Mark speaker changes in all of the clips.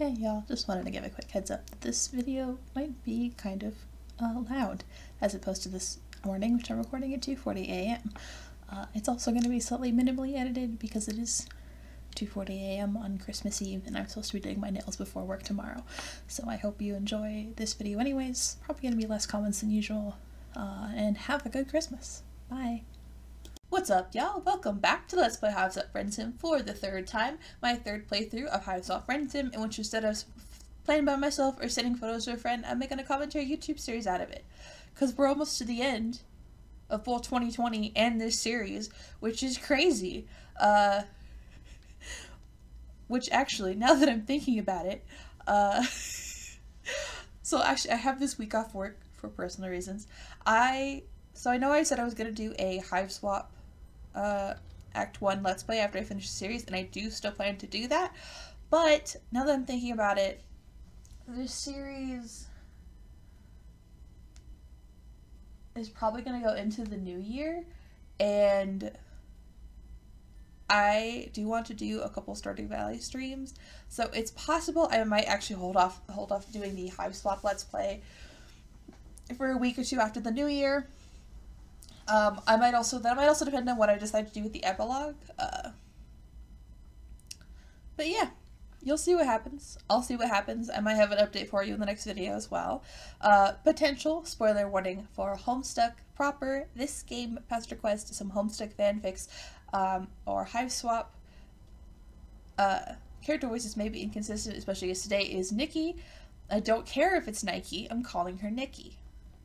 Speaker 1: Hey y'all, just wanted to give a quick heads up that this video might be kind of loud as opposed to this morning, which I'm recording at 2:40 a.m. It's also going to be slightly minimally edited because it is 2:40 a.m. on Christmas Eve and I'm supposed to be doing my nails before work tomorrow. So I hope you enjoy this video anyways. Probably going to be less comments than usual. And have a good Christmas. Bye! What's up, y'all? Welcome back to Let's Play Hiveswap Friendsim for the third time, my third playthrough of Hiveswap Friendsim, in which instead of playing by myself or sending photos to a friend, I'm making a commentary YouTube series out of it. Because we're almost to the end of both 2020 and this series, which is crazy. Which actually, now that I'm thinking about it, so actually I have this week off work for personal reasons. So I know I said I was going to do a Hiveswap Act 1 Let's Play after I finish the series, and I do still plan to do that, but now that I'm thinking about it, this series is probably going to go into the new year, and I do want to do a couple Stardew Valley streams, so it's possible I might actually hold off doing the Hiveswap Let's Play for a week or two after the new year. That might also depend on what I decide to do with the epilogue. But yeah, you'll see what happens. I'll see what happens. I might have an update for you in the next video as well. Potential spoiler warning for Homestuck proper. This game, Pesterquest, some Homestuck fanfics, or Hiveswap. Character voices may be inconsistent, especially as today is Nihkee. I don't care if it's Nike. I'm calling her Nihkee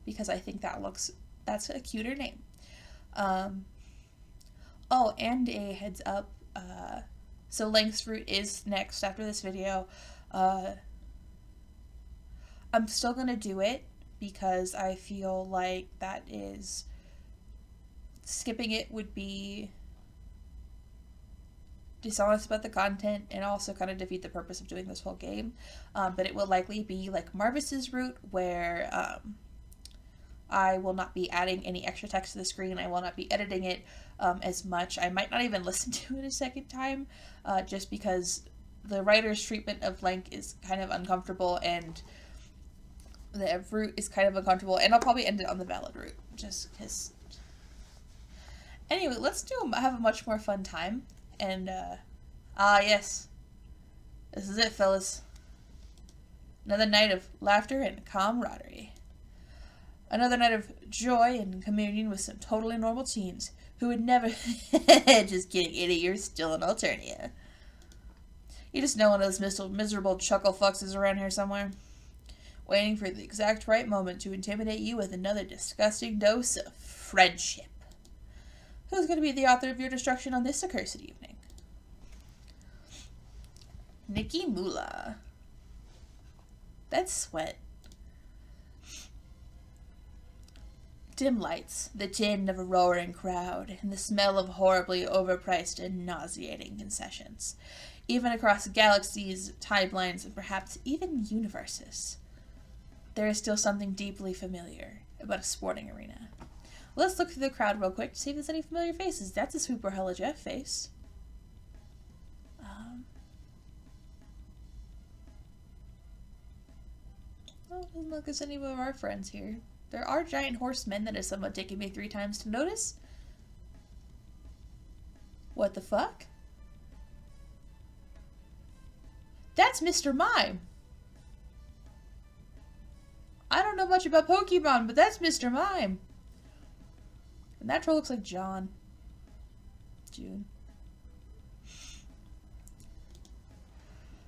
Speaker 1: because I think that's a cuter name. Oh, and a heads up, so Length's Fruit is next after this video. I'm still gonna do it because I feel like skipping it would be dishonest about the content and also kind of defeat the purpose of doing this whole game. But it will likely be like Marvis's route, where I will not be adding any extra text to the screen. I will not be editing it as much. I might not even listen to it a second time, just because the writer's treatment of Length is kind of uncomfortable, and the route is kind of uncomfortable, and I'll probably end it on the valid route, just because. Anyway, let's have a much more fun time, and, yes. This is it, fellas. Another night of laughter and camaraderie. Another night of joy and communion with some totally normal teens who would never... Just kidding, idiot, you're still in Alternia. You just know one of those miserable chuckle fucks around here somewhere, waiting for the exact right moment to intimidate you with another disgusting dose of friendship. Who's going to be the author of your destruction on this accursed evening? Nihkee Moolah. That's sweat. Dim lights, the din of a roaring crowd, and the smell of horribly overpriced and nauseating concessions. Even across galaxies, timelines, and perhaps even universes, there is still something deeply familiar about a sporting arena. Let's look through the crowd real quick to see if there's any familiar faces. That's a Super Hella Jeff face. Oh, doesn't look as any of our friends here. There are giant horsemen that has somewhat taken me 3 times to notice. What the fuck? That's Mr. Mime! I don't know much about Pokemon, but that's Mr. Mime! And that troll looks like June.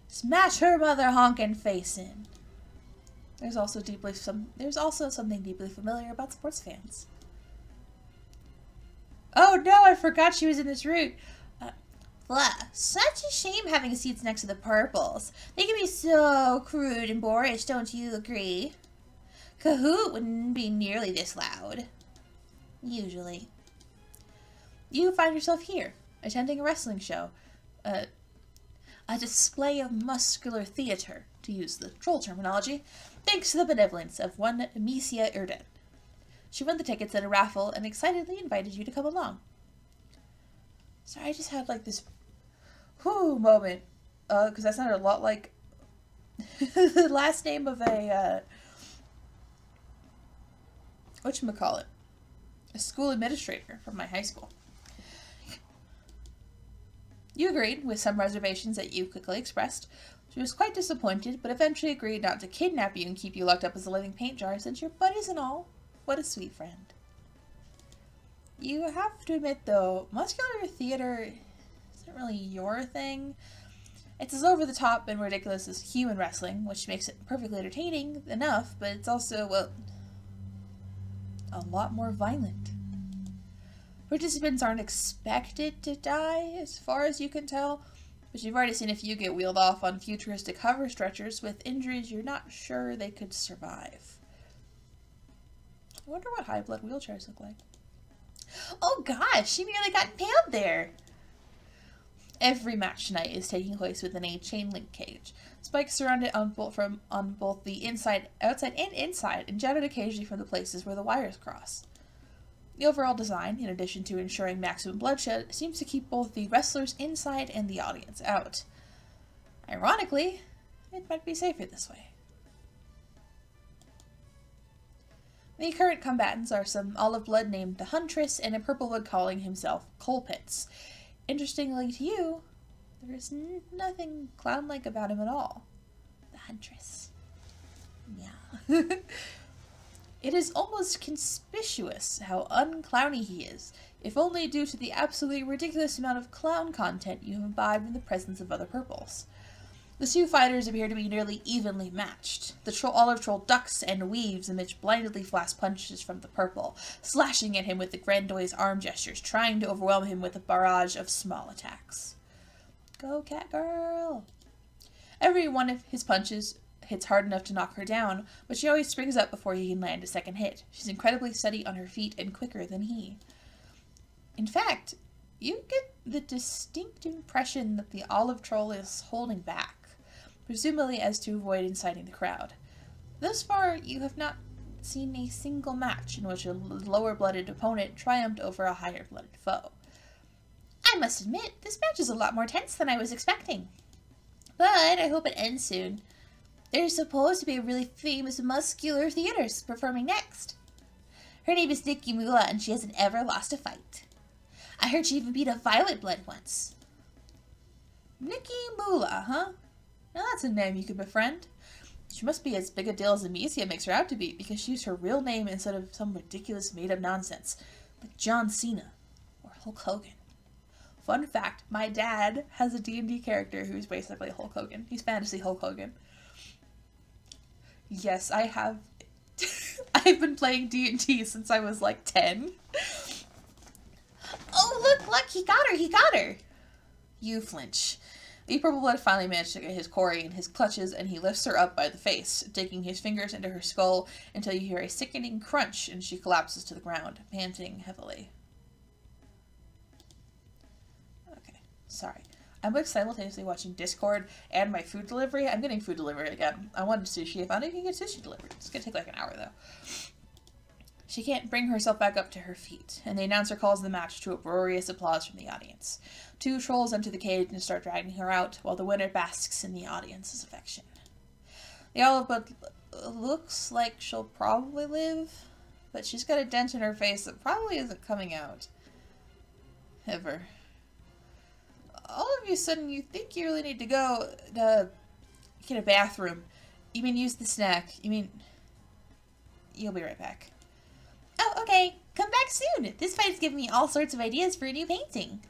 Speaker 1: Smash her mother honkin' face in! There's also something deeply familiar about sports fans. Oh no, I forgot she was in this route. Blah, such a shame having seats next to the purples. They can be so crude and boorish, don't you agree? Kahoot wouldn't be nearly this loud. Usually. You find yourself here, attending a wrestling show. A display of muscular theater, to use the troll terminology, thanks to the benevolence of one Amicia Erden. She won the tickets at a raffle and excitedly invited you to come along. Sorry, I just had like this moment, because that sounded a lot like the last name of a, whatchamacallit, a school administrator from my high school. You agreed, with some reservations that you quickly expressed. She was quite disappointed, but eventually agreed not to kidnap you and keep you locked up as a living paint jar, since you're buddies and all. What a sweet friend. You have to admit, though, muscular theater isn't really your thing. It's as over the top and ridiculous as human wrestling, which makes it perfectly entertaining enough, but it's also, well, a lot more violent. Participants aren't expected to die, as far as you can tell, but you've already seen a few get wheeled off on futuristic hover stretchers with injuries you're not sure they could survive. I wonder what high blood wheelchairs look like. Oh gosh, she nearly got impaled there! Every match tonight is taking place within a chain link cage. Spikes surrounded on both the outside and inside, and jutted occasionally from the places where the wires cross. The overall design, in addition to ensuring maximum bloodshed, seems to keep both the wrestlers inside and the audience out. Ironically, it might be safer this way. The current combatants are some olive blood named the Huntress and a purple blood calling himself Colpitz. Interestingly to you, there is nothing clown-like about him at all. The Huntress. Yeah. It is almost conspicuous how unclowny he is, if only due to the absolutely ridiculous amount of clown content you have imbibed in the presence of other purples. The two fighters appear to be nearly evenly matched. The olive troll ducks and weaves amidst blindingly fast punches from the purple, slashing at him with the grandiose arm gestures, trying to overwhelm him with a barrage of small attacks. Go, cat girl! Every one of his punches hits hard enough to knock her down, but she always springs up before he can land a second hit. She's incredibly steady on her feet and quicker than he. In fact, you get the distinct impression that the olive troll is holding back, presumably as to avoid inciting the crowd. Thus far, you have not seen a single match in which a lower-blooded opponent triumphed over a higher-blooded foe. I must admit, this match is a lot more tense than I was expecting. But I hope it ends soon. There's supposed to be a really famous muscular theater performing next. Her name is Nihkee and she hasn't ever lost a fight. I heard she even beat a violet blood once. Nihkee, huh? Now that's a name you could befriend. She must be as big a deal as Amicia makes her out to be, because she used her real name instead of some ridiculous made-up nonsense, like John Cena or Hulk Hogan. Fun fact, my dad has a D&D character who's basically Hulk Hogan. He's fantasy Hulk Hogan. Yes, I have. I've been playing D&D since I was like 10. Oh, look, he got her! You flinch. The purple blood finally managed to get his quarry in his clutches, and he lifts her up by the face, digging his fingers into her skull until you hear a sickening crunch and she collapses to the ground, panting heavily. Okay, sorry. I'm like simultaneously watching Discord and my food delivery. I'm getting food delivery again. I wanted sushi. I found I can get sushi delivered. It's gonna take like an hour though. She can't bring herself back up to her feet, and the announcer calls the match to uproarious applause from the audience. Two trolls enter the cage and start dragging her out, while the winner basks in the audience's affection. The olive blood looks like she'll probably live, but she's got a dent in her face that probably isn't coming out. Ever. All of a sudden, you think you really need to go to get a bathroom. You mean use the snack. You mean... You'll be right back. Oh, okay. Come back soon. This fight's giving me all sorts of ideas for a new painting.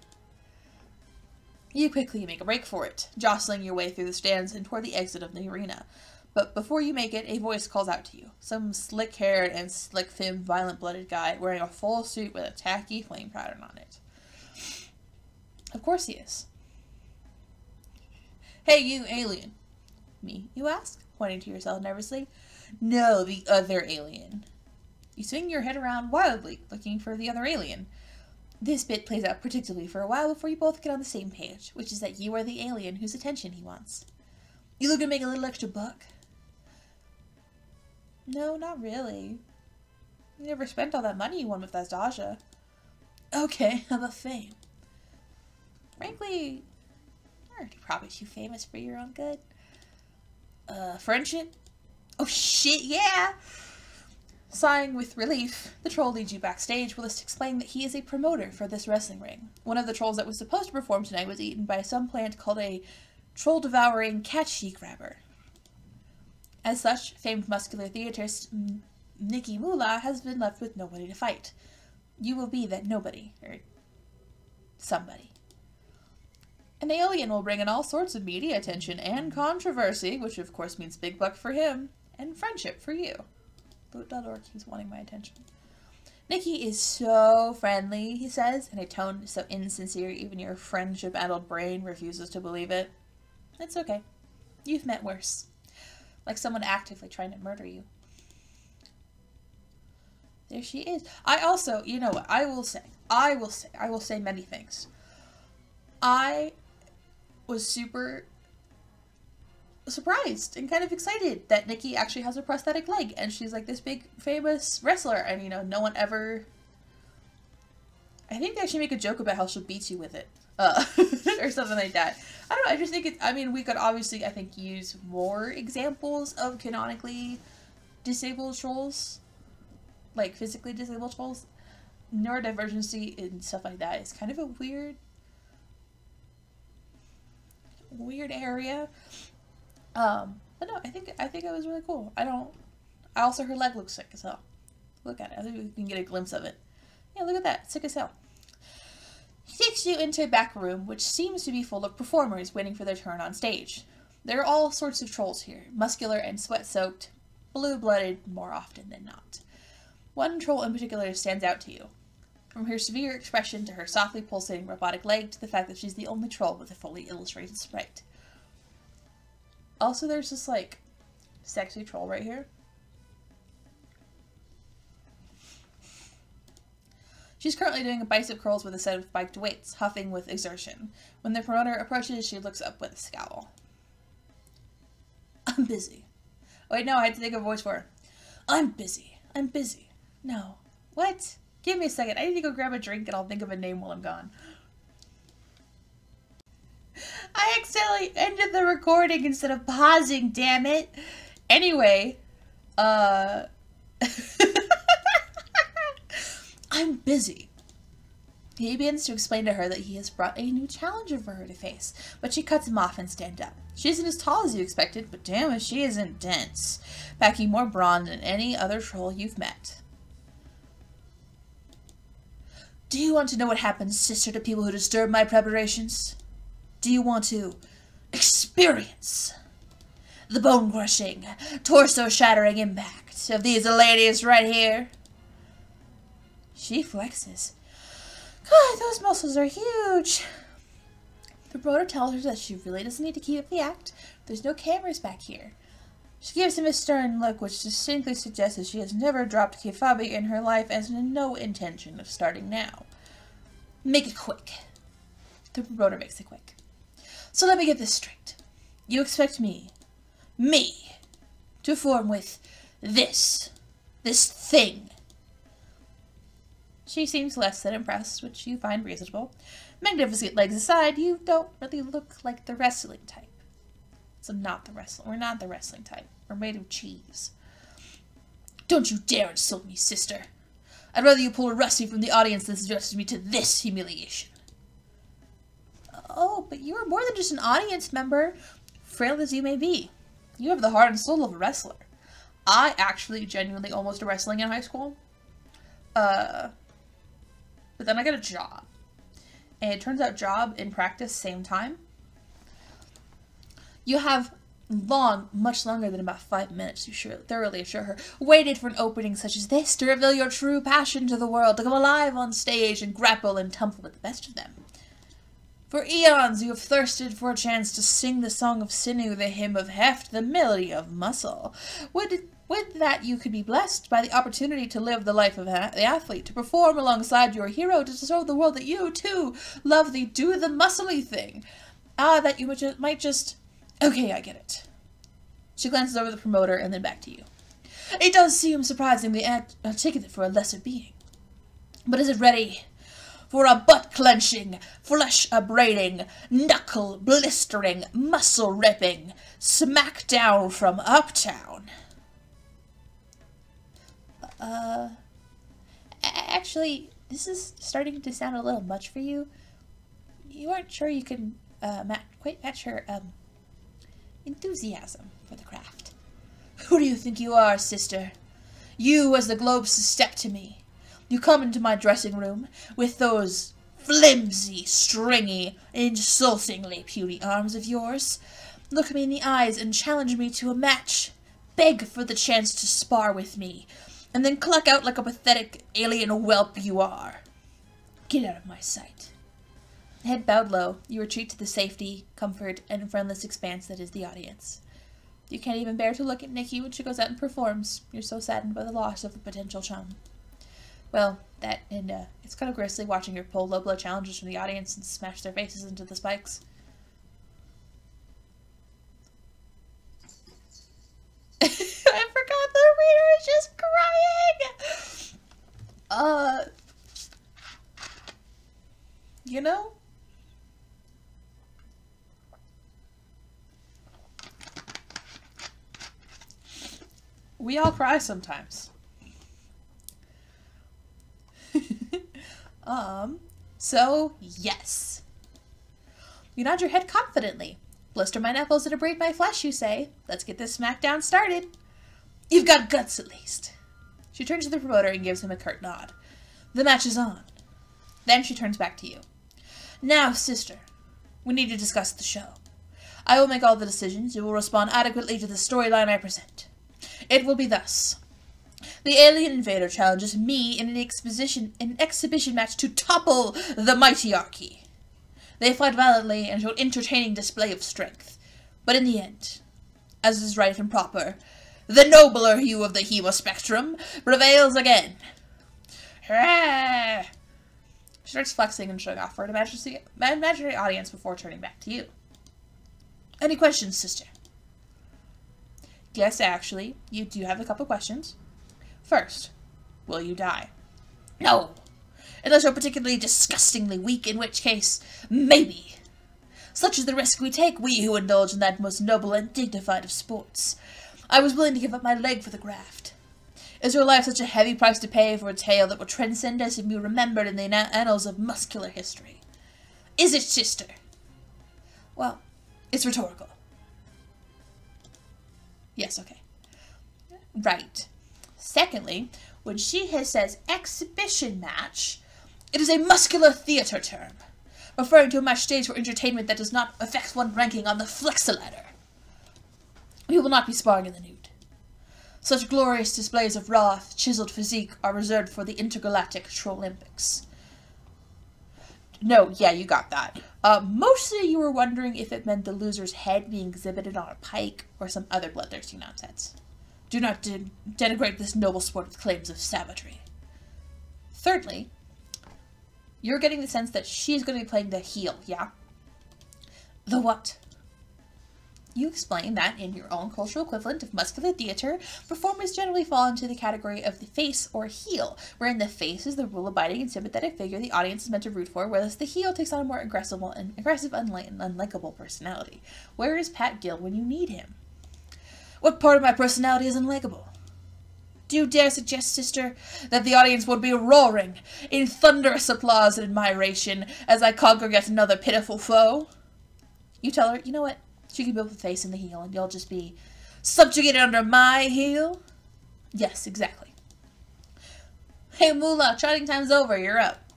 Speaker 1: You quickly make a break for it, jostling your way through the stands and toward the exit of the arena. But before you make it, a voice calls out to you. Some slick-haired and slick-thinned, violent-blooded guy wearing a full suit with a tacky flame pattern on it. Of course he is. Hey, you alien. Me, you ask, pointing to yourself nervously. No, the other alien. You swing your head around wildly, looking for the other alien. This bit plays out predictably for a while before you both get on the same page, which is that you are the alien whose attention he wants. You looking to make a little extra buck? No, not really. You never spent all that money you won with Asdaja. Okay, how about fame? Frankly, you're probably too famous for your own good. Friendship? Oh shit, yeah! Sighing with relief, the troll leads you backstage with us to explain that he is a promoter for this wrestling ring. One of the trolls that was supposed to perform tonight was eaten by some plant called a troll-devouring cat-she-grabber. As such, famed muscular theatrist Nihkee has been left with nobody to fight. You will be that nobody, or somebody. An alien will bring in all sorts of media attention and controversy, which of course means big buck for him, and friendship for you. Loot.org, he's wanting my attention. Nihkee is so friendly, he says, in a tone so insincere even your friendship-addled brain refuses to believe it. It's okay. You've met worse. Like someone actively trying to murder you. There she is. I also, you know what, I will say many things. I was super surprised and kind of excited that Nihkee actually has a prosthetic leg and she's like this big famous wrestler and you know no one ever, I think they actually make a joke about how she'll beat you with it or something like that. I don't know, I just think I mean we could obviously I think use more examples of canonically disabled trolls, like physically disabled trolls. Neurodivergency and stuff like that is kind of a weird area. But no, I think it was really cool. Also her leg looks sick as hell. Look at it. I think we can get a glimpse of it. Yeah, look at that. Sick as hell. He takes you into a back room, which seems to be full of performers waiting for their turn on stage. There are all sorts of trolls here, muscular and sweat-soaked, blue-blooded more often than not. One troll in particular stands out to you. From her severe expression to her softly pulsating robotic leg to the fact that she's the only troll with a fully illustrated sprite. Also, there's this, like, sexy troll right here. She's currently doing bicep curls with a set of spiked weights, huffing with exertion. When the promoter approaches, she looks up with a scowl. I'm busy. Oh, wait, no, I had to take a voice for her. I'm busy. I'm busy. No. What? Give me a second. I need to go grab a drink and I'll think of a name while I'm gone. I accidentally ended the recording instead of pausing, damn it. Anyway, I'm busy. He begins to explain to her that he has brought a new challenger for her to face, but she cuts him off and stands up. She isn't as tall as you expected, but damn if she isn't dense, packing more brawn than any other troll you've met. Do you want to know what happens, sister, to people who disturb my preparations? Do you want to experience the bone-crushing, torso-shattering impact of these ladies right here? She flexes. God, those muscles are huge. The promoter tells her that she really doesn't need to keep up the act. There's no cameras back here. She gives him a stern look which distinctly suggests that she has never dropped kefabi in her life and has no intention of starting now. Make it quick. The promoter makes it quick. So let me get this straight. You expect me, to form with this thing. She seems less than impressed, which you find reasonable. Magnificent legs aside, you don't really look like the wrestling type. So we're not the wrestling type. We're made of cheese. Don't you dare insult me, sister. I'd rather you pull a Rusty from the audience than subject me to this humiliation. Oh, but you are more than just an audience member, frail as you may be. You have the heart and soul of a wrestler. I actually genuinely almost did wrestling in high school. But then I got a job. And it turns out job and practice same time. You have much longer than about 5 minutes, you thoroughly assure her, waited for an opening such as this to reveal your true passion to the world, to come alive on stage and grapple and tumble with the best of them. For eons you have thirsted for a chance to sing the song of sinew, the hymn of heft, the melody of muscle. Would that you could be blessed by the opportunity to live the life of the athlete, to perform alongside your hero, to show the world that you, too, love the do the muscly thing. That you might just... Okay, I get it. She glances over the promoter and then back to you. It does seem surprisingly articulate for a lesser being. But is it ready for a butt-clenching, flesh-abrading, knuckle-blistering, muscle-ripping smackdown from uptown. Actually, this is starting to sound a little much for you. You aren't sure you can quite match her enthusiasm for the craft. Who do you think you are, sister? You, as the globes step to me. You come into my dressing room with those flimsy, stringy, insultingly puny arms of yours. Look me in the eyes and challenge me to a match. Beg for the chance to spar with me, and then cluck out like a pathetic alien whelp you are. Get out of my sight. Head bowed low, you retreat to the safety, comfort, and friendless expanse that is the audience. You can't even bear to look at Nihkee when she goes out and performs. You're so saddened by the loss of the potential chum. Well, that, and it's kind of grisly watching her pull lowblood challengers from the audience and smash their faces into the spikes. I forgot the reader is just crying! You know? We all cry sometimes. So, yes. You nod your head confidently. Blister my knuckles and abrade my flesh, you say. Let's get this smackdown started. You've got guts, at least. She turns to the promoter and gives him a curt nod. The match is on. Then she turns back to you. Now, sister, we need to discuss the show. I will make all the decisions. You will respond adequately to the storyline I present. It will be thus. The alien invader challenges me in an exhibition match to topple the mightyarchy. They fight valiantly and show an entertaining display of strength. But in the end, as is right and proper, the nobler hue of the Hema spectrum prevails again. Hurrah! She starts flexing and showing off for an imaginary audience before turning back to you. Any questions, sister? Yes, actually, you do have a couple questions. First, will you die? No, unless you're particularly disgustingly weak, in which case, maybe. Such is the risk we take, we who indulge in that most noble and dignified of sports. I was willing to give up my leg for the graft. Is your life such a heavy price to pay for a tale that will transcend us and be remembered in the annals of muscular history? Is it, sister? Well, it's rhetorical. Yes, okay. Right. Secondly, when she says exhibition match, it is a muscular theater term, referring to a match staged for entertainment that does not affect one ranking on the Flexiladder. We will not be sparring in the nude. Such glorious displays of raw, chiseled physique are reserved for the intergalactic Trolympics. No, yeah, you got that. Mostly you were wondering if it meant the loser's head being exhibited on a pike or some other bloodthirsty nonsense. Do not denigrate this noble sport with claims of savagery. Thirdly, you're getting the sense that she's going to be playing the heel, yeah? The what? You explain that in your own cultural equivalent of muscular theater, performers generally fall into the category of the face or heel, wherein the face is the rule-abiding and sympathetic figure the audience is meant to root for, whereas the heel takes on a more aggressive, unlikable personality. Where is Pat Gill when you need him? What part of my personality is unlikable? Do you dare suggest, sister, that the audience would be roaring in thunderous applause and admiration as I conquer yet another pitiful foe? You tell her, you know what? She can build the face and the heel, and you'll just be subjugated under my heel? Yes, exactly. Hey, Moolah, trotting time's over. You're up.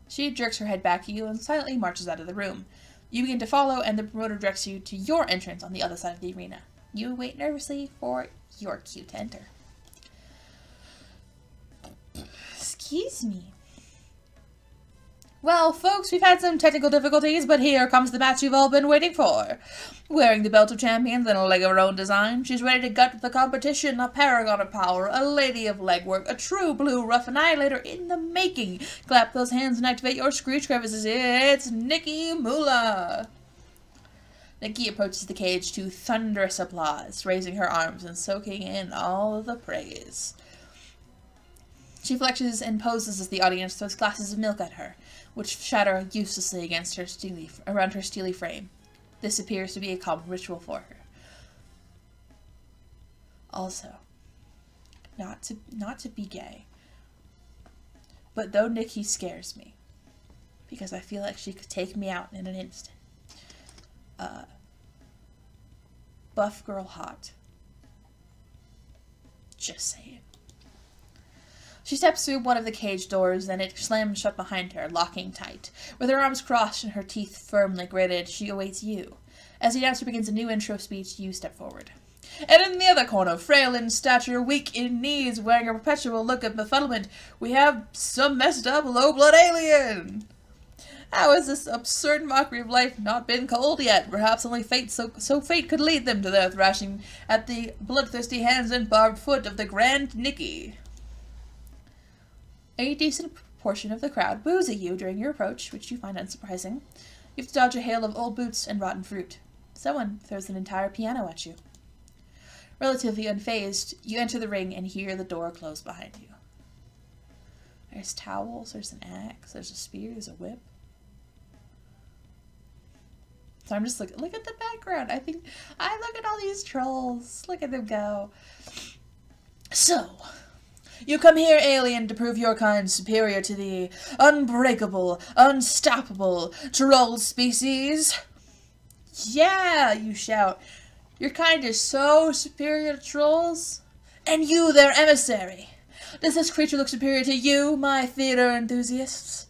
Speaker 1: She jerks her head back at you and silently marches out of the room. You begin to follow, and the promoter directs you to your entrance on the other side of the arena. You wait nervously for your cue to enter. Excuse me. Well, folks, we've had some technical difficulties, but here comes the match you've all been waiting for. Wearing the belt of champions and a leg of her own design, she's ready to gut the competition, a paragon of power, a lady of legwork, a true blue rough annihilator in the making. Clap those hands and activate your screech crevices. It's Nihkee Moolah. Nihkee approaches the cage to thunderous applause, raising her arms and soaking in all of the praise. She flexes and poses as the audience throws glasses of milk at her, which shatter uselessly against her around her steely frame. This appears to be a common ritual for her. Also, not to be gay, but though Nihkee scares me, because I feel like she could take me out in an instant. Buff girl hot. Just saying. She steps through one of the cage doors, then it slams shut behind her, locking tight. With her arms crossed and her teeth firmly gritted, she awaits you. As the announcer begins a new intro speech, you step forward. And in the other corner, frail in stature, weak in knees, wearing a perpetual look of befuddlement, we have some messed up low-blood alien. How has this absurd mockery of life not been cold yet? Perhaps only fate so fate could lead them to their thrashing at the bloodthirsty hands and barbed foot of the grand Nihkee. A decent portion of the crowd boos at you during your approach, which you find unsurprising. You have to dodge a hail of old boots and rotten fruit. Someone throws an entire piano at you. Relatively unfazed, you enter the ring and hear the door close behind you. There's towels, there's an axe, there's a spear, there's a whip. So I'm just look at the background. I look at all these trolls. Look at them go. So, you come here, alien, to prove your kind superior to the unbreakable, unstoppable troll species. Yeah, you shout. Your kind is so superior to trolls. And you, their emissary. Does this creature look superior to you, my theater enthusiasts?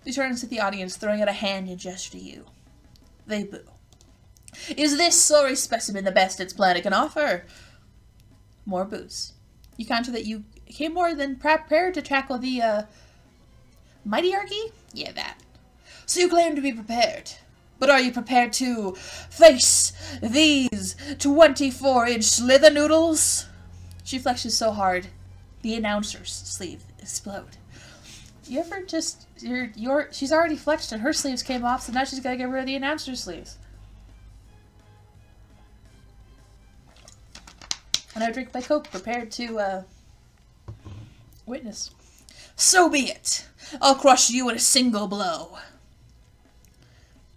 Speaker 1: He turns to the audience, throwing out a hand and gesture to you. They boo. Is this sorry specimen the best its planet can offer? More boos. You counter that you came more than prepared to tackle the, mightyarchy? Yeah, that. So you claim to be prepared. But are you prepared to face these 24-inch slither noodles? She flexes so hard, the announcer's sleeve explode. You ever just, she's already flexed and her sleeves came off, so now she's got to get rid of the announcer's sleeves. And I drink my Coke, prepared to, witness. So be it. I'll crush you in a single blow.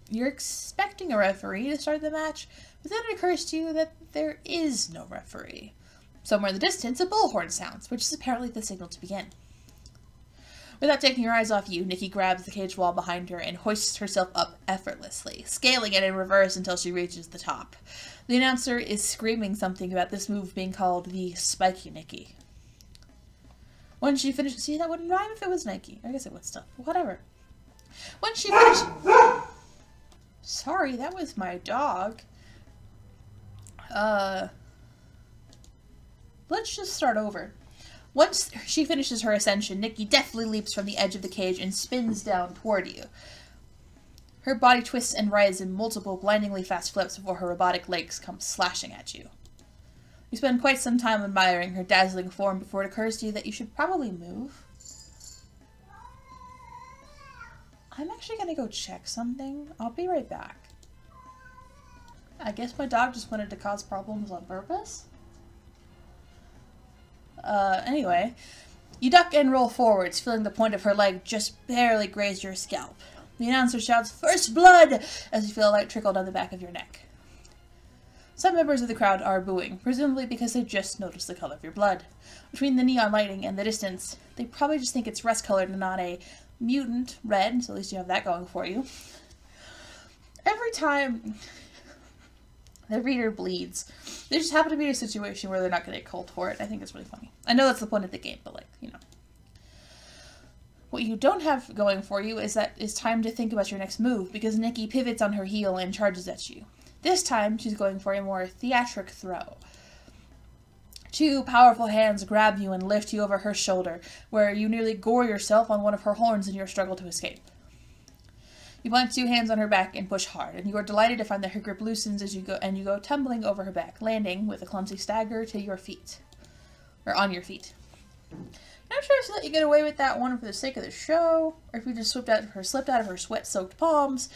Speaker 1: You're expecting a referee to start the match, but then it occurs to you that there is no referee. Somewhere in the distance, a bullhorn sounds, which is apparently the signal to begin. Without taking her eyes off you, Nihkee grabs the cage wall behind her and hoists herself up effortlessly, scaling it in reverse until she reaches the top. The announcer is screaming something about this move being called the Spiky Nihkee. When she finishes... See, that wouldn't rhyme if it was Nike. I guess it would still. Whatever. When she finishes... Sorry, that was my dog. Let's just start over. Once she finishes her ascension, Nihkee deftly leaps from the edge of the cage and spins down toward you. Her body twists and rises in multiple blindingly fast flips before her robotic legs come slashing at you. You spend quite some time admiring her dazzling form before it occurs to you that you should probably move. I'm actually gonna go check something. I'll be right back. I guess my dog just wanted to cause problems on purpose. Anyway, you duck and roll forwards, feeling the point of her leg just barely graze your scalp. The announcer shouts, "First blood!" as you feel a light trickle down the back of your neck. Some members of the crowd are booing, presumably because they've just noticed the color of your blood. Between the neon lighting and the distance, they probably just think it's rust-colored and not a mutant red, so at least you have that going for you. Every time the reader bleeds, they just happen to be in a situation where they're not going to get called for it. I think it's really funny. I know that's the point of the game, but like, you know. What you don't have going for you is that it's time to think about your next move, because Nihkee pivots on her heel and charges at you. This time, she's going for a more theatric throw. Two powerful hands grab you and lift you over her shoulder, where you nearly gore yourself on one of her horns in your struggle to escape. You plant two hands on her back and push hard, and you are delighted to find that her grip loosens as you go tumbling over her back, landing with a clumsy stagger to your feet. Or on your feet. I'm not sure if she let you get away with that one for the sake of the show, or if you just slipped out of her sweat-soaked palms,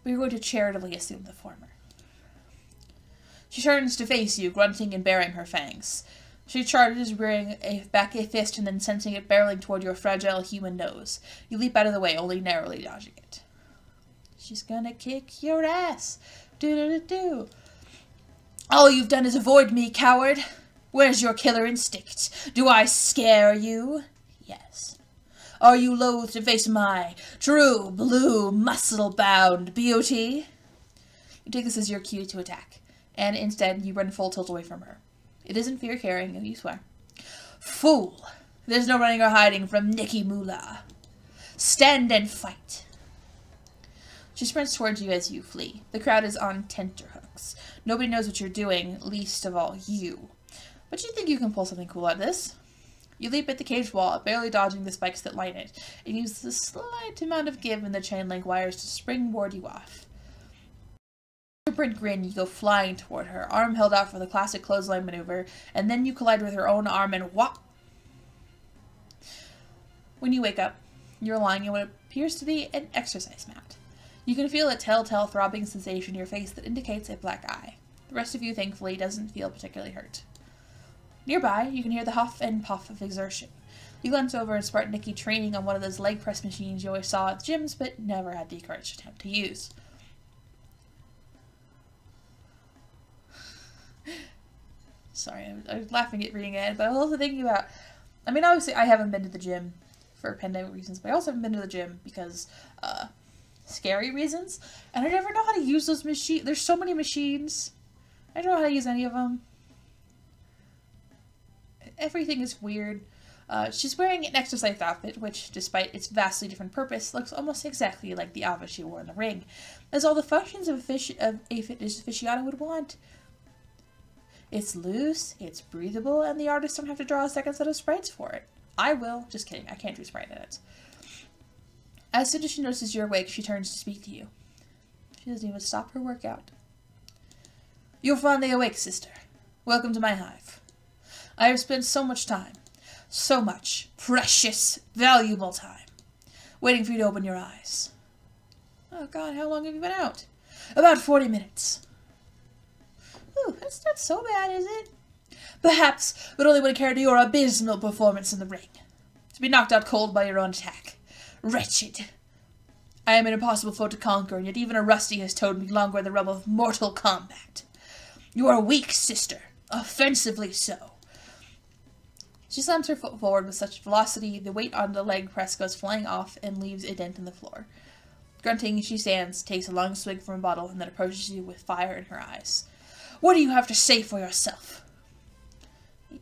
Speaker 1: but you're going to charitably assume the former. She turns to face you, grunting and baring her fangs. She charges, rearing back a fist and then sensing it barreling toward your fragile human nose. You leap out of the way, only narrowly dodging it. She's gonna kick your ass. Do-do-do-do. All you've done is avoid me, coward. Where's your killer instinct? Do I scare you? Yes. Are you loath to face my true blue muscle-bound beauty? You take this as your cue to attack, and instead you run full tilt away from her. It isn't fear carrying, you swear. Fool! There's no running or hiding from Nihkee Moolah. Stand and fight. She sprints towards you as you flee. The crowd is on tenterhooks. Nobody knows what you're doing, least of all you. But you think you can pull something cool out of this. You leap at the cage wall, barely dodging the spikes that line it, and use the slight amount of give in the chain link wires to springboard you off. With a print grin, you go flying toward her, arm held out for the classic clothesline maneuver, and then you collide with her own arm and whop! When you wake up, you're lying in what appears to be an exercise mat. You can feel a telltale throbbing sensation in your face that indicates a black eye. The rest of you, thankfully, doesn't feel particularly hurt. Nearby, you can hear the huff and puff of exertion. You glance over and spot Nihkee training on one of those leg press machines you always saw at the gyms, but never had the courage to attempt to use. Sorry, I was laughing at reading it, but I was also thinking about, I mean, obviously I haven't been to the gym for pandemic reasons, but I also haven't been to the gym because, scary reasons, and I never know how to use those machines. There's so many machines. I don't know how to use any of them. Everything is weird. She's wearing an exercise outfit, which, despite its vastly different purpose, looks almost exactly like the outfit she wore in the ring, as all the functions of a fitness aficionado would want. It's loose, it's breathable, and the artists don't have to draw a second set of sprites for it. I will. Just kidding, I can't do sprite edits. As soon as she notices you're awake, she turns to speak to you. She doesn't even stop her workout. You're finally awake, sister. Welcome to my hive. I have spent so much time, so much precious, valuable time, waiting for you to open your eyes. Oh god, how long have you been out? About 40 minutes. Ooh, that's not so bad, is it? Perhaps, but only when compared to your abysmal performance in the ring. To be knocked out cold by your own attack. Wretched. I am an impossible foe to conquer, and yet even a rusty has towed me longer in the realm of mortal combat. You are weak, sister. Offensively so. She slams her foot forward with such velocity, the weight on the leg press goes flying off and leaves a dent in the floor. Grunting, she stands, takes a long swig from a bottle, and then approaches you with fire in her eyes. What do you have to say for yourself?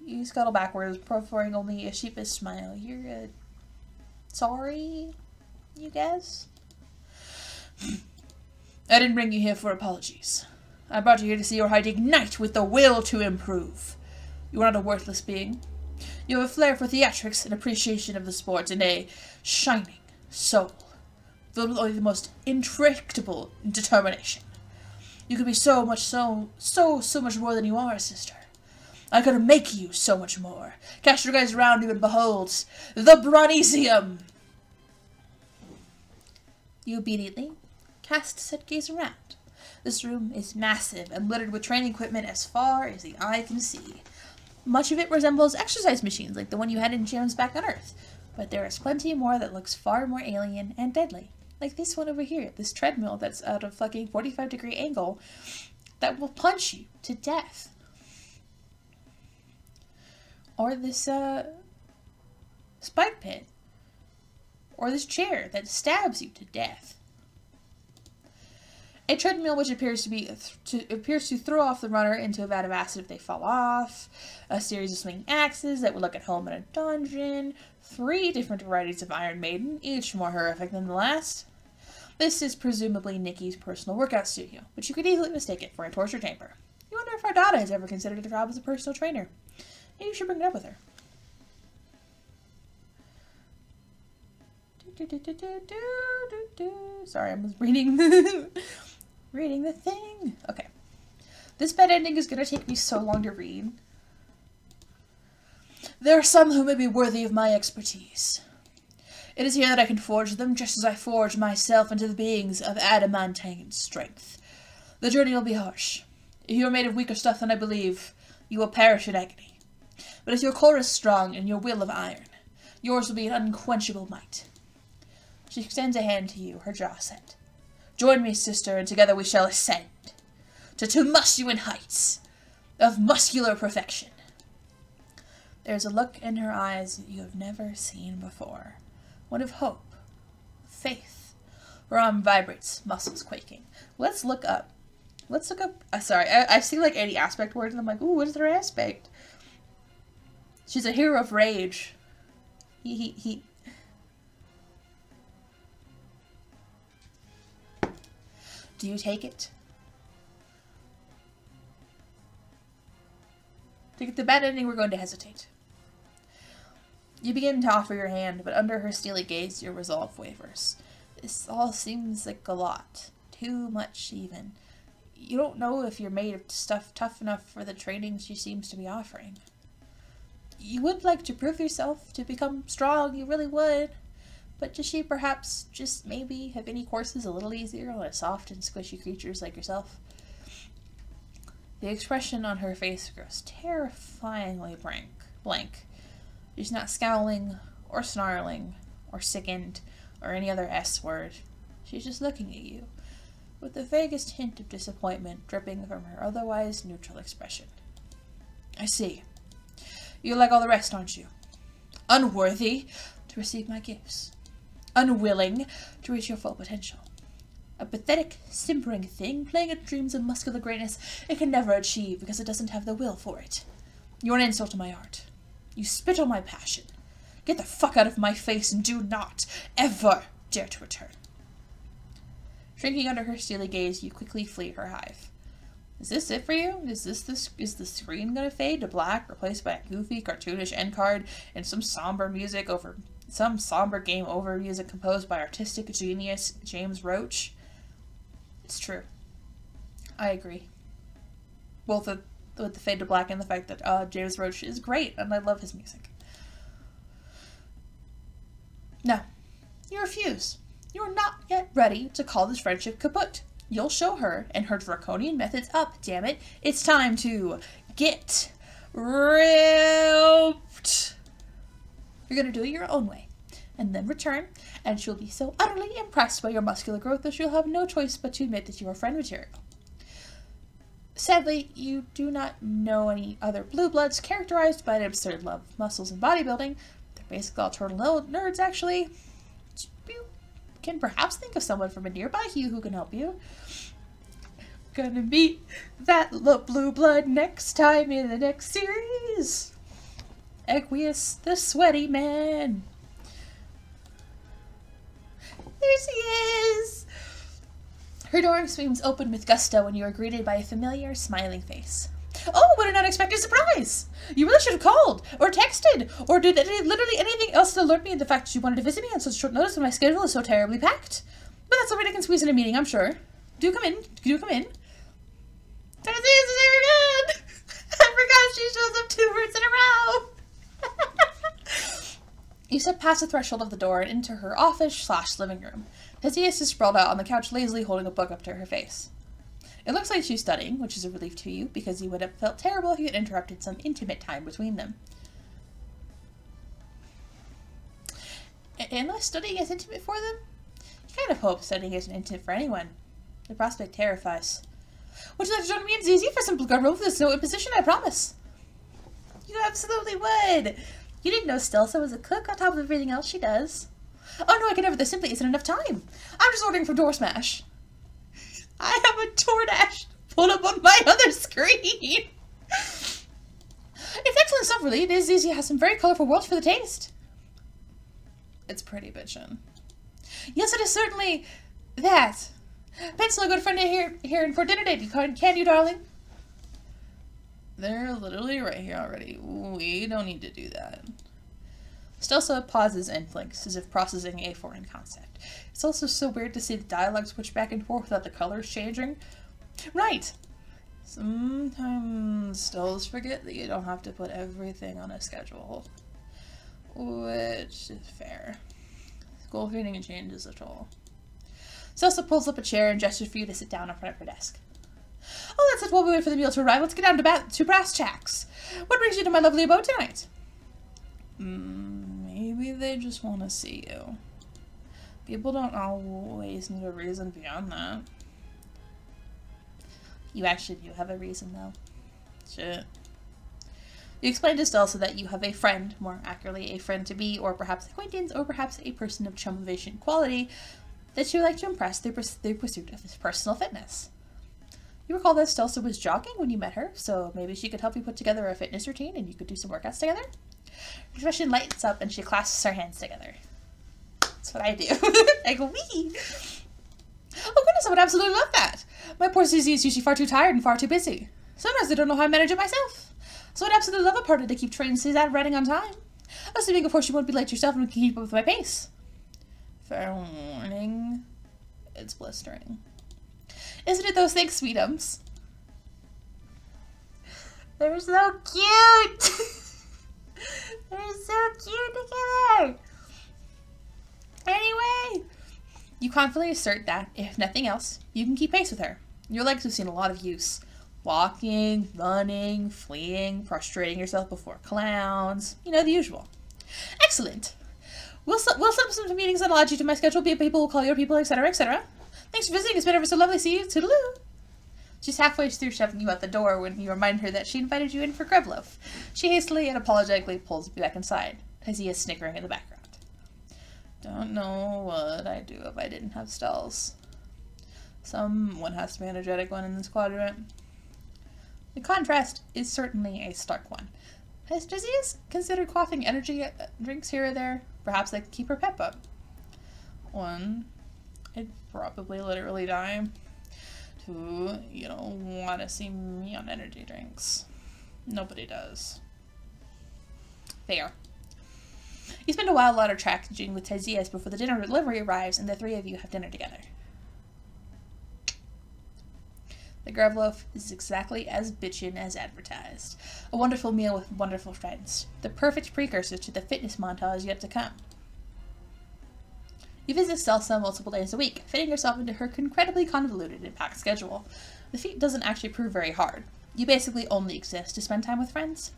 Speaker 1: You scuttle backwards, proffering only a sheepish smile. You're, sorry, you guess? I didn't bring you here for apologies. I brought you here to see your heart ignite with the will to improve. You are not a worthless being. You have a flair for theatrics, an appreciation of the sport, and a shining soul, filled with only the most intractable determination. You could be so much more than you are, sister. I could make you so much more. Cast your gaze around you and behold, the Bronesium! You obediently cast said gaze around. This room is massive and littered with training equipment as far as the eye can see. Much of it resembles exercise machines like the one you had in gyms back on Earth, but there is plenty more that looks far more alien and deadly. Like this one over here, this treadmill that's at a fucking 45-degree angle that will punch you to death. Or this, spike pit. Or this chair that stabs you to death. A treadmill which appears to throw off the runner into a vat of acid if they fall off. A series of swinging axes that would look at home in a dungeon. 3 different varieties of Iron Maiden, each more horrific than the last. This is presumably Nihkee's personal workout studio, but you could easily mistake it for a torture chamber. You wonder if our Dada has ever considered a job as a personal trainer. Maybe you should bring it up with her. Sorry, I was reading the thing. Okay. This bad ending is going to take me so long to read. There are some who may be worthy of my expertise. It is here that I can forge them, just as I forge myself into the beings of adamantine strength. The journey will be harsh. If you are made of weaker stuff than I believe, you will perish in agony. But if your core is strong and your will of iron, yours will be an unquenchable might. She extends a hand to you, her jaw set. Join me, sister, and together we shall ascend to tumultuous heights of muscular perfection. There's a look in her eyes that you have never seen before. One of hope, faith. Her arm vibrates, muscles quaking. Let's look up. Sorry, I see like any aspect words and I'm like, ooh, what is their aspect? She's a hero of rage. He. Do you take it? To get the bad ending, we're going to hesitate. You begin to offer your hand, but under her steely gaze, your resolve wavers. This all seems like a lot. Too much, even. You don't know if you're made of stuff tough enough for the training she seems to be offering. You would like to prove yourself, to become strong, you really would. But does she perhaps just maybe have any courses a little easier on a soft and squishy creatures like yourself? The expression on her face grows terrifyingly blank. She's not scowling, or snarling, or sickened, or any other S word. She's just looking at you, with the vaguest hint of disappointment dripping from her otherwise neutral expression. I see. You're like all the rest, aren't you? Unworthy to receive my gifts. Unwilling to reach your full potential. A pathetic, simpering thing playing at dreams of muscular greatness it can never achieve because it doesn't have the will for it. You're an insult to my art. You spit on my passion. Get the fuck out of my face and do not ever dare to return. Shrinking under her steely gaze, you quickly flee her hive. Is this it for you? Is the screen gonna fade to black, replaced by a goofy, cartoonish end card and some somber game over music composed by artistic genius James Roach? It's true. I agree. Both with the fade to black and the fact that James Roach is great and I love his music. No, you refuse. You are not yet ready to call this friendship kaput. You'll show her and her draconian methods up, damn it. It's time to get ripped. You're gonna do it your own way, and then return, and she'll be so utterly impressed by your muscular growth that she'll have no choice but to admit that you are friend material. Sadly, you do not know any other blue bloods characterized by an absurd love of muscles and bodybuilding. They're basically all total nerds, actually. You can perhaps think of someone from a nearby hue who can help you. Gonna meet that blue blood next time in the next series. Equius, the sweaty man. There she is! Her door swings open with gusto when you are greeted by a familiar, smiling face. Oh, what an unexpected surprise! You really should have called, or texted, or did literally anything else to alert me of the fact that you wanted to visit me on such short notice when my schedule is so terribly packed. But that's something I can squeeze in a meeting, I'm sure. Do come in. Do come in. I forgot she shows up 2 words in a row. You step past the threshold of the door and into her office/living room. Theseus is sprawled out on the couch, lazily holding a book up to her face. It looks like she's studying, which is a relief to you, because you would have felt terrible if you had interrupted some intimate time between them. Unless studying is intimate for them? You kind of hope studying isn't intimate for anyone. The prospect terrifies. Would you like to join me and Zizi for some gun roll for this no imposition, I promise? You absolutely would! You didn't know Stelsa was a cook on top of everything else she does. Oh no, I can never. There simply isn't enough time. I'm just ordering from Door Smash. I have a DoorDash pulled up on my other screen. It's excellent stuff, really. It is easy. It has some very colorful worlds for the taste. It's pretty, bitchin'. Yes, it is certainly that. Pencil, a good friend here for dinner date. Can you, darling? They're literally right here already. We don't need to do that. Stelsa pauses and blinks, as if processing a foreign concept. It's also so weird to see the dialogue switch back and forth without the colors changing. Right! Sometimes Stels forget that you don't have to put everything on a schedule. Which is fair. School feeding changes at all. Stelsa pulls up a chair and gestures for you to sit down in front of her desk. Oh, that's it. While we wait for the meal to arrive, let's get down to brass tacks. What brings you to my lovely abode tonight? Maybe they just want to see you. People don't always need a reason beyond that. You actually do have a reason, though. Shit. You explain to Stelsa that you have a friend, more accurately a friend-to-be, or perhaps acquaintance, or perhaps a person of chum-ovation quality that you would like to impress through pursuit of his personal fitness. You recall that Stelsa was jogging when you met her, so maybe she could help you put together a fitness routine and you could do some workouts together? Her expression lights up and she clasps her hands together. That's what I do. I go, wee! Oh goodness, I would absolutely love that! My poor Susie is usually far too tired and far too busy. Sometimes I don't know how I manage it myself. So I'd absolutely love a partner to keep train Suzanne running on time. Assuming, of course, you won't be late yourself and can keep up with my pace. Fair warning. It's blistering. Isn't it those things, sweetums? They're so cute! They're so cute together! Anyway, you confidently assert that, if nothing else, you can keep pace with her. Your legs have seen a lot of use. Walking, running, fleeing, prostrating yourself before clowns. You know, the usual. Excellent. We'll set up some meetings that allow you to my schedule. People will call your people, etc., etc. Thanks for visiting. It's been ever so lovely to see you. Toodaloo. She's halfway through shoving you out the door when you remind her that she invited you in for grub loaf. She hastily and apologetically pulls you back inside, as he is snickering in the background. Don't know what I'd do if I didn't have stalls. Someone has to be an energetic one in this quadrant. The contrast is certainly a stark one. Has Disease considered quaffing energy drinks here or there? Perhaps they could keep her pep up. One, I'd probably literally die. Two, you don't want to see me on energy drinks. Nobody does. Fair. You spend a while ladder tracking with Tezias before the dinner delivery arrives and the three of you have dinner together. The grub loaf is exactly as bitchin' as advertised. A wonderful meal with wonderful friends. The perfect precursor to the fitness montage yet to come. You visit Stelsa multiple days a week, fitting yourself into her incredibly convoluted and packed schedule. The feat doesn't actually prove very hard. You basically only exist to spend time with friends.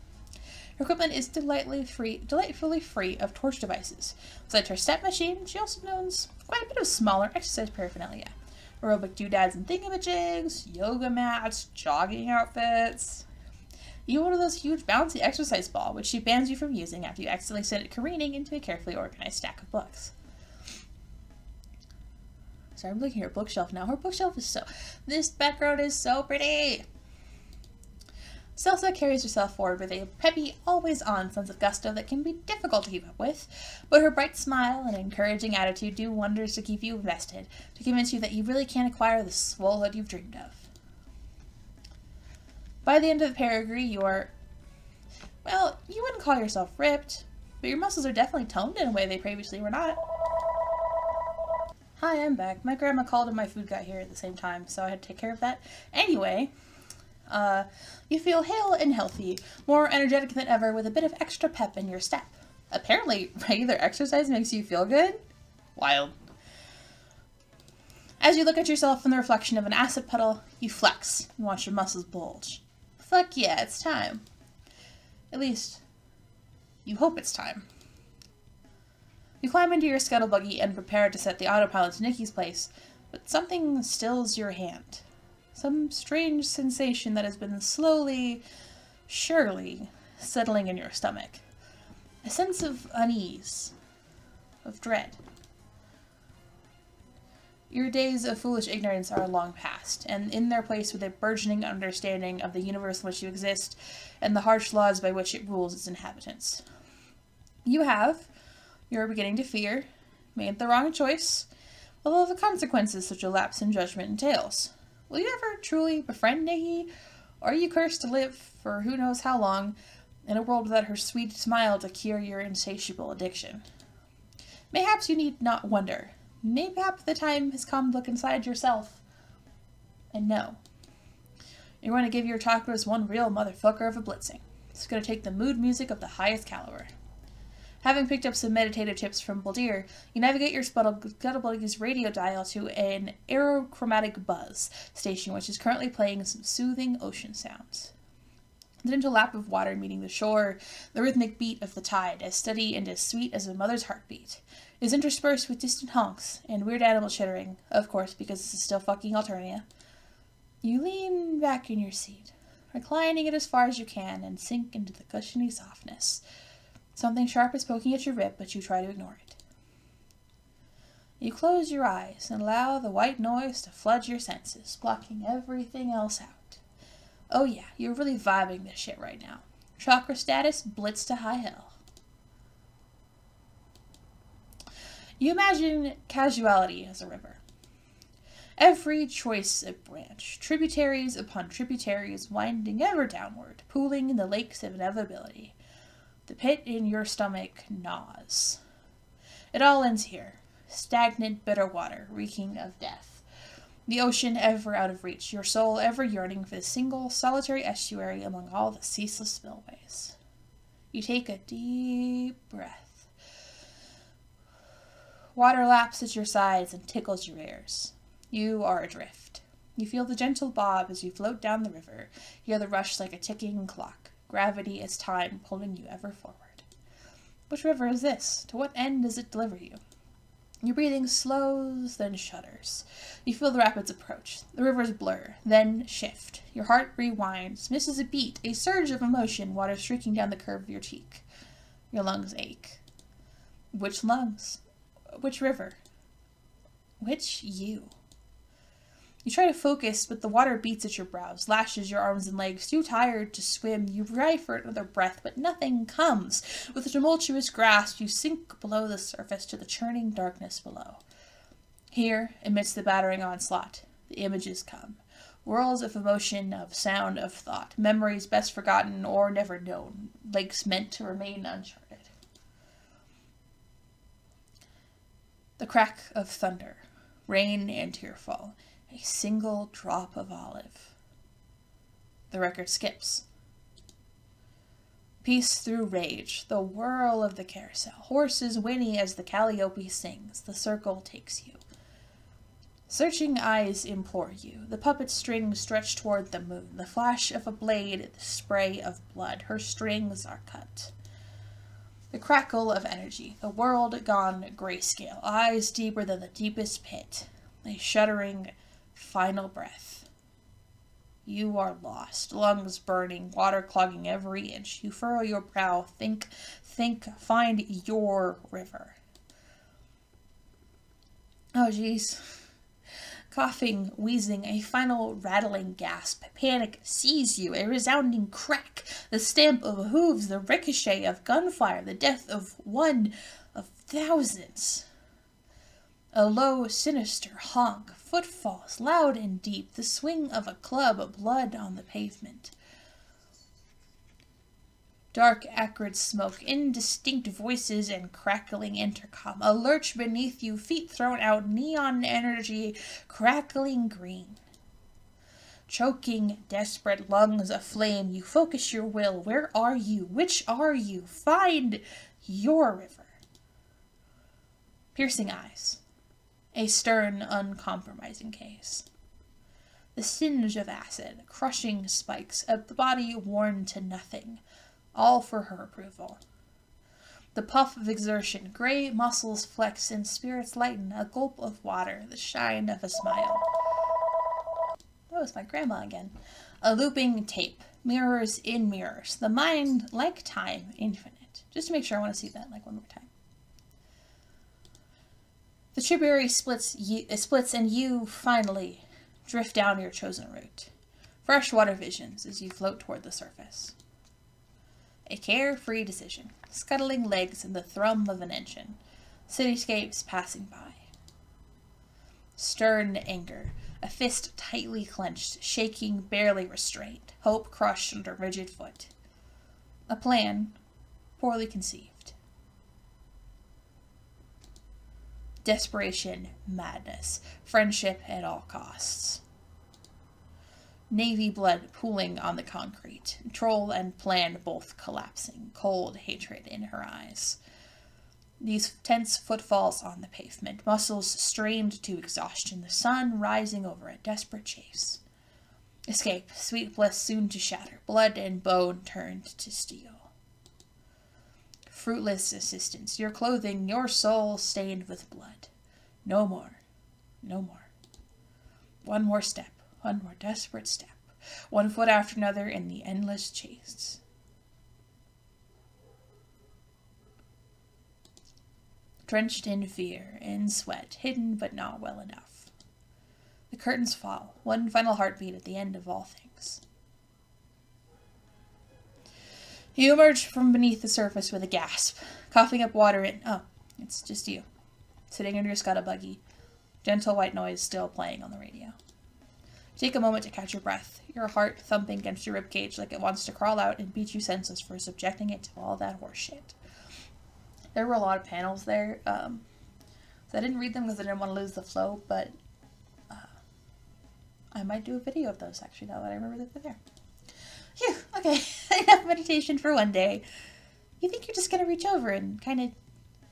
Speaker 1: Her equipment is delightfully free of torch devices. Besides her step machine, she also owns quite a bit of smaller exercise paraphernalia. Aerobic doodads and thingamajigs, yoga mats, jogging outfits. You own one of those huge bouncy exercise ball, which she bans you from using after you accidentally send it careening into a carefully organized stack of books. Sorry, I'm looking at her bookshelf now. Her bookshelf is this background is so pretty! Stelsa carries herself forward with a peppy, always-on sense of gusto that can be difficult to keep up with, but her bright smile and encouraging attitude do wonders to keep you invested, to convince you that you really can acquire the swolehood you've dreamed of. By the end of the perigee, you are, well, you wouldn't call yourself ripped, but your muscles are definitely toned in a way they previously were not. Hi, I'm back. My grandma called and my food got here at the same time, so I had to take care of that. Anyway, you feel hale and healthy, more energetic than ever with a bit of extra pep in your step. Apparently, regular exercise makes you feel good? Wild. As you look at yourself in the reflection of an acid puddle, you flex and watch your muscles bulge. Fuck yeah, it's time. At least, you hope it's time. You climb into your scuttle buggy and prepare to set the autopilot to Nikki's place, but something stills your hand. Some strange sensation that has been slowly, surely, settling in your stomach. A sense of unease, of dread. Your days of foolish ignorance are long past, and in their place with a burgeoning understanding of the universe in which you exist, and the harsh laws by which it rules its inhabitants. You're beginning to fear, made the wrong choice, with all the consequences such a lapse in judgment entails. Will you ever truly befriend Nihkee, or are you cursed to live for who knows how long in a world without her sweet smile to cure your insatiable addiction? Mayhaps you need not wonder. Mayhap the time has come to look inside yourself and know. You're going to give your chakras one real motherfucker of a blitzing. It's going to take the mood music of the highest caliber. Having picked up some meditative tips from Baldir, you navigate your Scuttlebuggy's radio dial to an aerochromatic buzz station, which is currently playing some soothing ocean sounds. The gentle lap of water meeting the shore, the rhythmic beat of the tide, as steady and as sweet as a mother's heartbeat, is interspersed with distant honks and weird animal chittering, of course, because this is still fucking Alternia. You lean back in your seat, reclining it as far as you can, and sink into the cushiony softness. Something sharp is poking at your rib, but you try to ignore it. You close your eyes and allow the white noise to flood your senses, blocking everything else out. Oh yeah, you're really vibing this shit right now. Chakra status, blitz to high hell. You imagine casuality as a river. Every choice a branch, tributaries upon tributaries winding ever downward, pooling in the lakes of inevitability. The pit in your stomach gnaws. It all ends here. Stagnant, bitter water, reeking of death. The ocean ever out of reach, your soul ever yearning for the single, solitary estuary among all the ceaseless spillways. You take a deep breath. Water laps at your sides and tickles your ears. You are adrift. You feel the gentle bob as you float down the river, hear the rush like a ticking clock, gravity as time pulling you ever forward. Which river is this? To what end does it deliver you? Your breathing slows, then shudders. You feel the rapids approach. The rivers blur, then shift. Your heart rewinds, misses a beat, a surge of emotion, water streaking down the curve of your cheek. Your lungs ache. Which lungs? Which river? Which you? You try to focus, but the water beats at your brows, lashes your arms and legs. Too tired to swim, you cry for another breath, but nothing comes. With a tumultuous grasp, you sink below the surface to the churning darkness below. Here, amidst the battering onslaught, the images come. Worlds of emotion, of sound, of thought. Memories best forgotten or never known. Lakes meant to remain uncharted. The crack of thunder. Rain and tearfall. A single drop of olive. The record skips. Peace through rage, the whirl of the carousel. Horses whinny as the calliope sings. The circle takes you. Searching eyes implore you. The puppet strings stretch toward the moon. The flash of a blade, the spray of blood. Her strings are cut. The crackle of energy. The world gone grayscale. Eyes deeper than the deepest pit. A shuddering final breath. You are lost, lungs burning, water clogging every inch. You furrow your brow, think, find your river. Oh jeez. Coughing, wheezing, a final rattling gasp. Panic sees you, a resounding crack, the stamp of hooves, the ricochet of gunfire, the death of one of thousands. A low, sinister honk, footfalls, loud and deep, the swing of a club, blood on the pavement. Dark, acrid smoke, indistinct voices and crackling intercom. A lurch beneath you, feet thrown out, neon energy, crackling green. Choking, desperate, lungs aflame, you focus your will. Where are you? Which are you? Find your river. Piercing eyes. A stern, uncompromising gaze. The singe of acid, crushing spikes, a body worn to nothing, all for her approval. The puff of exertion, gray muscles flex and spirits lighten, a gulp of water, the shine of a smile. That was my grandma again. A looping tape, mirrors in mirrors, the mind, like time, infinite. Just to make sure, I want to see that like one more time. The tributary splits and you, finally, drift down your chosen route. Freshwater visions as you float toward the surface. A carefree decision, scuttling legs in the thrum of an engine. Cityscapes passing by. Stern anger, a fist tightly clenched, shaking, barely restrained. Hope crushed under rigid foot. A plan, poorly conceived. Desperation, madness, friendship at all costs. Navy blood pooling on the concrete, troll and plan both collapsing, cold hatred in her eyes. These tense footfalls on the pavement, muscles strained to exhaustion, the sun rising over a desperate chase. Escape, sweet bliss soon to shatter, blood and bone turned to steel. Fruitless assistance, your clothing, your soul stained with blood. No more, no more. One more step, one more desperate step, one foot after another in the endless chase. Drenched in fear, in sweat, hidden but not well enough. The curtains fall, one final heartbeat at the end of all things. You emerge from beneath the surface with a gasp, coughing up water in... Oh, it's just you, sitting in your scuttlebuggy, gentle white noise still playing on the radio. Take a moment to catch your breath, your heart thumping against your ribcage like it wants to crawl out and beat you senseless for subjecting it to all that horseshit. There were a lot of panels there, so I didn't read them because I didn't want to lose the flow, but I might do a video of those, actually, now that I remember that they're there. Phew, okay, enough meditation for one day. You think you're just going to reach over and kind of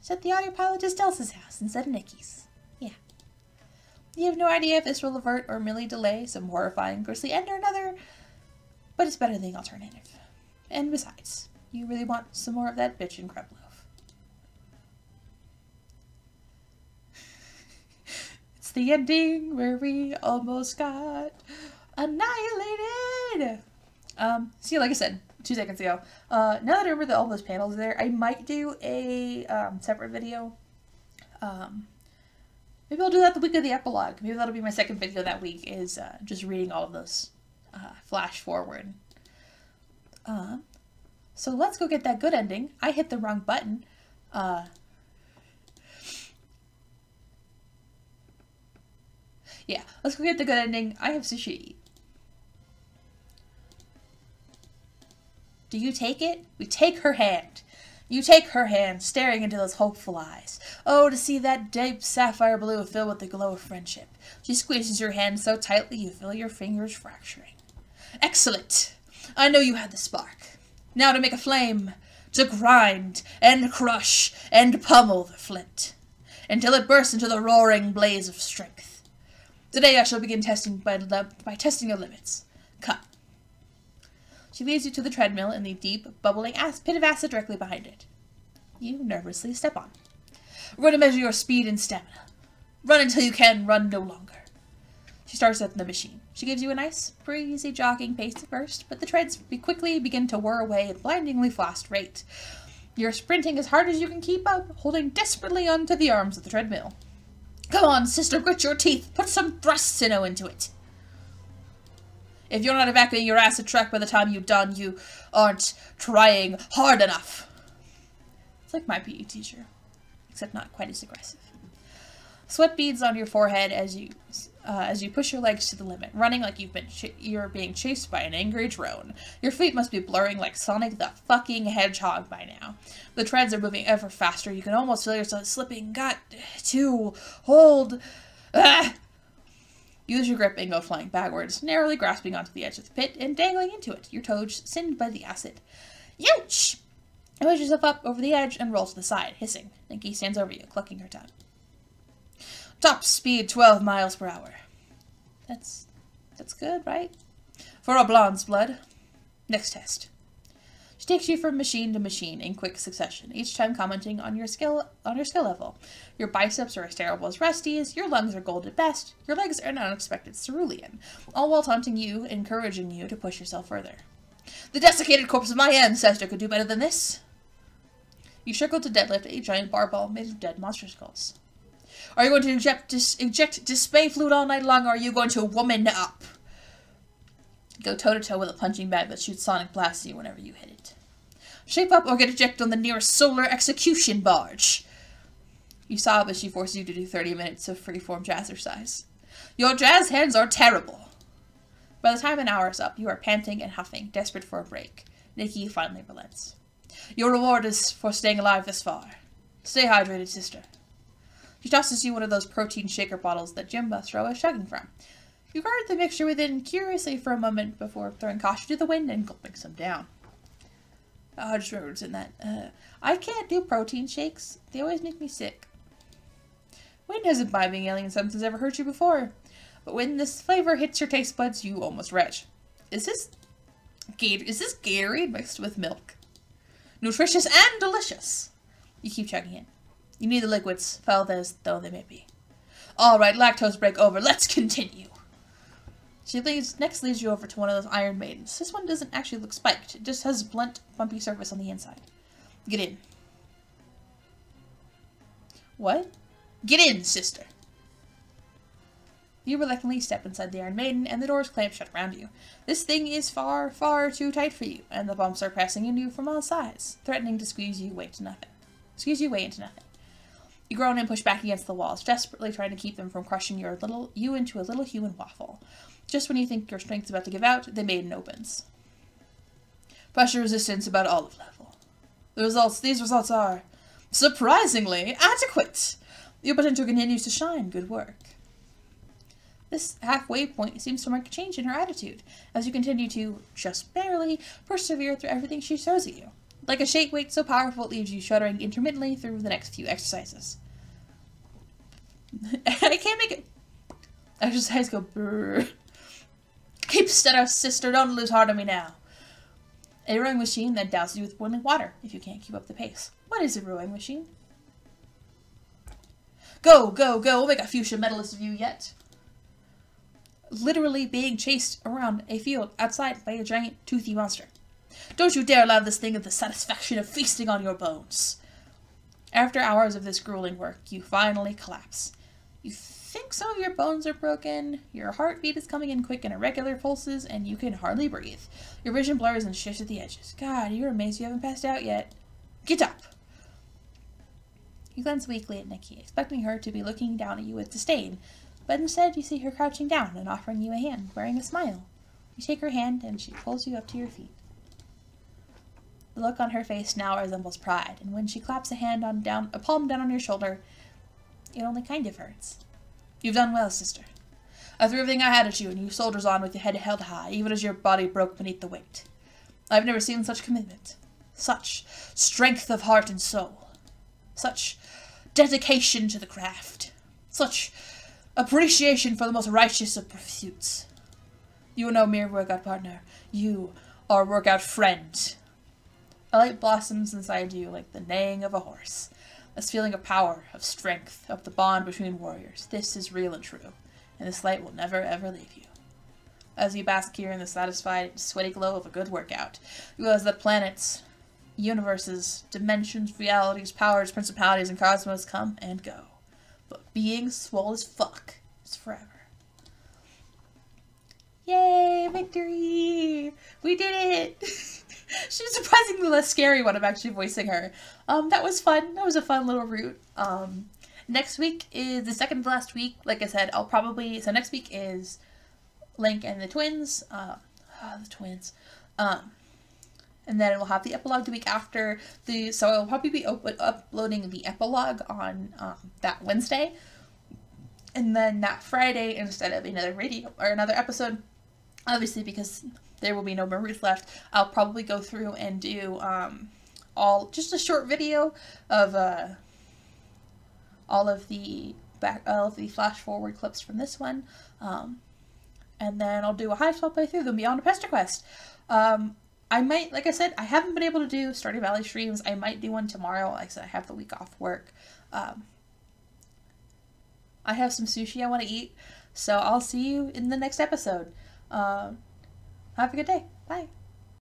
Speaker 1: set the autopilot to Delsa's house instead of Nikkee's. Yeah. You have no idea if this will avert or merely delay some horrifying grisly end or another, but it's better than the alternative. And besides, you really want some more of that bitch and crab loaf. The ending where we almost got annihilated. See, like I said 2 seconds ago, now that I remember that all those panels are there, I might do a separate video. Maybe I'll do that the week of the epilogue. Maybe that'll be my second video that week, is just reading all of those flash forward. So let's go get that good ending. I hit the wrong button. Yeah, let's go get the good ending. I have sushi to eat. Do you take it? We take her hand. You take her hand, staring into those hopeful eyes. Oh, to see that deep sapphire blue filled with the glow of friendship. She squeezes your hand so tightly you feel your fingers fracturing. Excellent! I know you had the spark. Now to make a flame. To grind, and crush, and pummel the flint. Until it bursts into the roaring blaze of strength. Today I shall begin testing by testing your limits. Come. She leads you to the treadmill in the deep, bubbling pit of acid directly behind it. You nervously step on. We're going to measure your speed and stamina. Run until you can run no longer. She starts up the machine. She gives you a nice, breezy jogging pace at first, but the treads quickly begin to whir away at a blindingly fast rate. You're sprinting as hard as you can keep up, holding desperately onto the arms of the treadmill. Come on, sister, grit your teeth. Put some thrust into it. If you're not evacuating your acid track by the time you're done, you aren't trying hard enough. It's like my PE teacher, except not quite as aggressive. Sweat beads on your forehead as you push your legs to the limit, running like you're being chased by an angry drone. Your feet must be blurring like Sonic the fucking Hedgehog by now. The treads are moving ever faster. You can almost feel yourself slipping. Got to hold. Ah! You lose your grip and go flying backwards, narrowly grasping onto the edge of the pit and dangling into it, your toes singed by the acid. Youch! You push yourself up over the edge and roll to the side, hissing. Nihkee stands over you, clucking her tongue. Top speed 12 miles per hour. That's good, right? For a blonde's blood. Next test. She takes you from machine to machine in quick succession, each time commenting on your skill level. Your biceps are as terrible as Rusty's, your lungs are gold at best, your legs are an unexpected cerulean, all while taunting you, encouraging you to push yourself further. The desiccated corpse of my ancestor could do better than this. You circle to deadlift a giant barbell made of dead monster skulls. Are you going to inject display fluid all night long, or are you going to woman up? Go toe-to-toe with a punching bag that shoots sonic blasts at you whenever you hit it. Shape up or get ejected on the nearest solar execution barge. You sob as she forces you to do 30 minutes of freeform jazzercise. Your jazz hands are terrible. By the time an hour is up, you are panting and huffing, desperate for a break. Nihkee finally relents. Your reward is for staying alive this far. Stay hydrated, sister. She tosses you one of those protein shaker bottles that Jim Bustro is chugging from. You guard the mixture within curiously for a moment before throwing caution to the wind and gulping some down. Oh, I just remembered it's in that. I can't do protein shakes. They always make me sick. When has imbibing alien substances ever hurt you before? But when this flavor hits your taste buds, you almost retch. Is this Gatorade mixed with milk? Nutritious and delicious. You keep chugging it. You need the liquids, foul as though they may be. Alright, lactose break over. Let's continue. She next leads you over to one of those Iron Maidens. This one doesn't actually look spiked. It just has blunt, bumpy surface on the inside. Get in. What? Get in, sister. You reluctantly step inside the Iron Maiden, and the doors clamp shut around you. This thing is far, far too tight for you, and the bumps are pressing into you from all sides, threatening to squeeze you away into nothing. You groan and push back against the walls, desperately trying to keep them from crushing you into a little human waffle. Just when you think your strength's about to give out, the Maiden opens. Pressure resistance about olive level. These results are surprisingly adequate. Your potential continues to shine. Good work. This halfway point seems to mark a change in her attitude, as you continue to, just barely, persevere through everything she throws at you. Like a shake weight so powerful it leaves you shuddering intermittently through the next few exercises. I can't make it. Exercise go brrr. Keep steady, sister, don't lose heart on me now. A rowing machine then douses you with boiling water if you can't keep up the pace. What is a rowing machine? Go, go, go, we'll make a fuchsia medalist of you yet. Literally being chased around a field outside by a giant toothy monster. Don't you dare allow this thing of the satisfaction of feasting on your bones. After hours of this grueling work, you finally collapse. You think some of your bones are broken, your heartbeat is coming in quick and irregular pulses, and you can hardly breathe. Your vision blurs and shifts at the edges. God, you're amazed you haven't passed out yet. Get up! You glance weakly at Nihkee, expecting her to be looking down at you with disdain, but instead you see her crouching down and offering you a hand, wearing a smile. You take her hand, and she pulls you up to your feet. The look on her face now resembles pride, and when she claps a palm down on your shoulder, it only kind of hurts. You've done well, sister. I threw everything I had at you, and you soldiers on with your head held high, even as your body broke beneath the weight. I've never seen such commitment, such strength of heart and soul, such dedication to the craft, such appreciation for the most righteous of pursuits. You are no mere workout partner. You are a workout friend. A light blossoms inside you like the neighing of a horse. This feeling of power, of strength, of the bond between warriors. This is real and true, and this light will never ever leave you. As you bask here in the satisfied, sweaty glow of a good workout, you realize that planets, universes, dimensions, realities, powers, principalities, and cosmos come and go. But being swole as fuck is forever. Yay, victory! We did it! She's surprisingly less scary when I'm actually voicing her. That was fun. That was a fun little route. Next week is the second to last week. Like I said, so next week is Link and the twins. And then we'll have the epilogue the week after. So I'll probably be uploading the epilogue on that Wednesday. And then that Friday, instead of another video or another episode, obviously because there will be no memories left, I'll probably go through and do just a short video of all of the flash forward clips from this one, and then I'll do a Hiveswap playthrough, then be on to Pesterquest. I might, like I said, I haven't been able to do Stardew Valley streams. I might do one tomorrow. Like I said, I have the week off work. I have some sushi I want to eat, so I'll see you in the next episode. Have a good day. Bye.